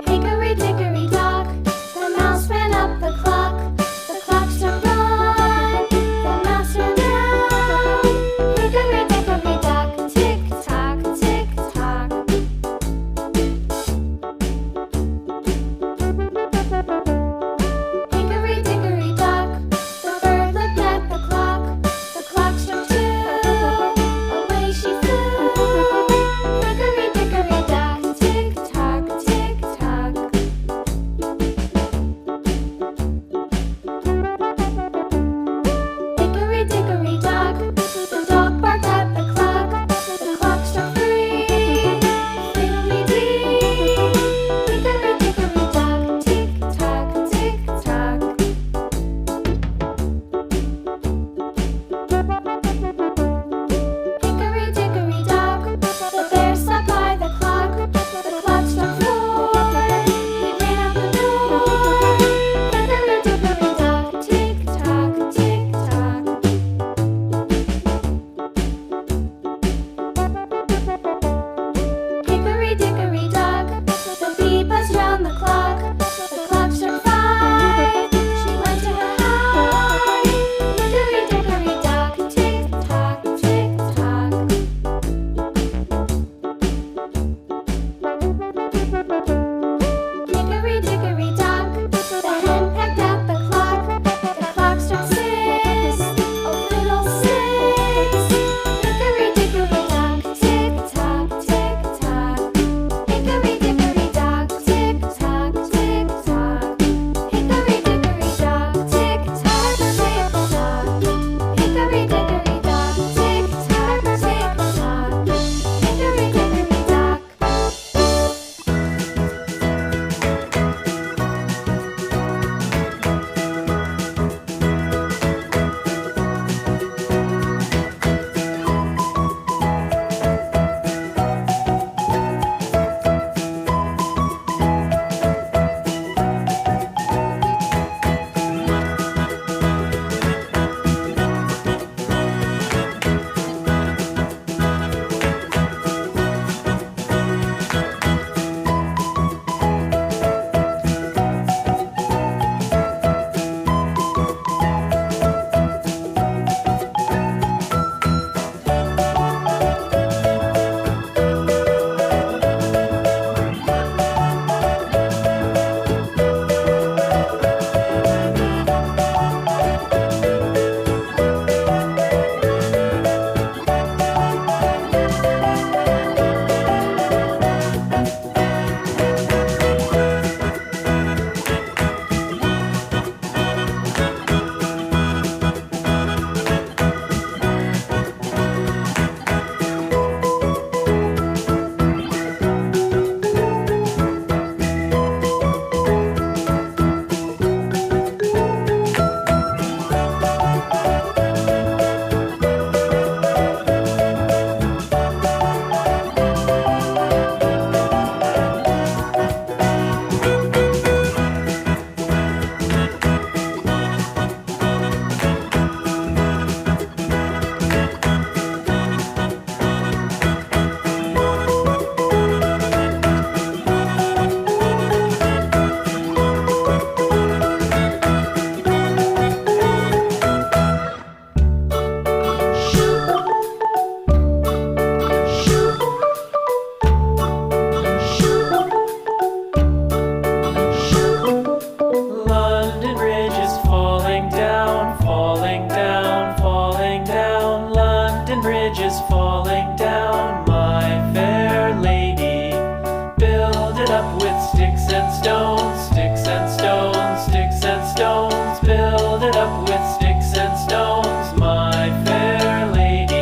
Hickory dickory dock, the mouse ran up the clock. The clock struck one, the mouse ran down. Hickory dickory dock, tick tock, tick tock. Hickory dickory dock, the bird looked at the clock. The clock struck two, away she flew. Hickory dickory dock, tick tock, tick tock. Hickory dickory dock, the dog barked at the clock. The clock struck three, fiddly-dee. Hickory dickory dock, tick tock, tick tock. Hickory dickory dock, the bear sat by the clock. The clock struck four, he ran out the door. Hickory dickory dock, tick tock, tick tock. Hickory dickory dock, the bee buzzed round the clock. The clock struck five, she went to her hive. Hickory dickory dock, tick tock, tick tock. Hickory dickory dock, the hen pecked at the clock. The clock struck six, oh fiddlesticks. Hickory dickory dock, tick tock, tick tock. Hickory dickory dock, tick tock, tick tock. Hickory dickory dock, tick tock, tick tock. Hickory dickory dock, tick tock, tick tock. Hickory dickory dock. London Bridge is falling down, falling down, falling down. London Bridge is falling down, my fair lady. Build it up with sticks and stones, sticks and stones, sticks and stones. Build it up with sticks and stones, my fair lady.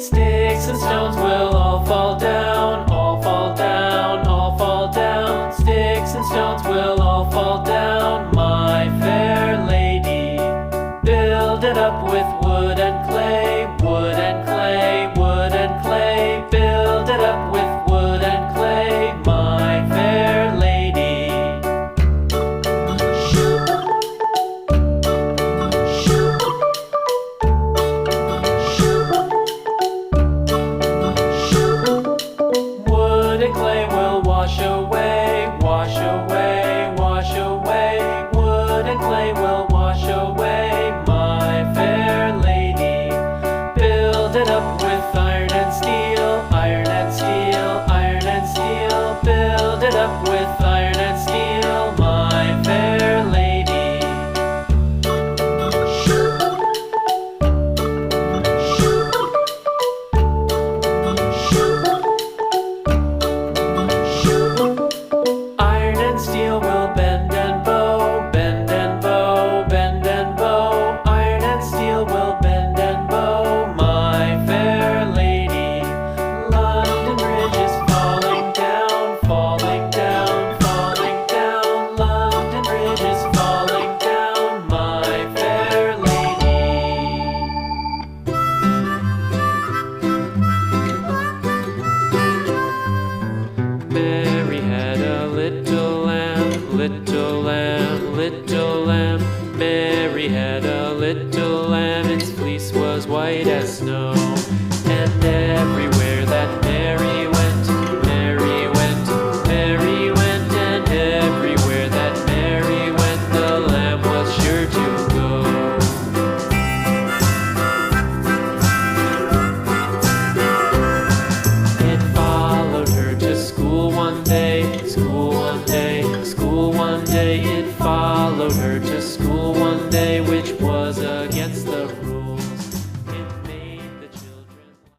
Sticks and stones will all fall down, all fall down, all fall down. Sticks and stones will all fall down, my fair lady. wash away.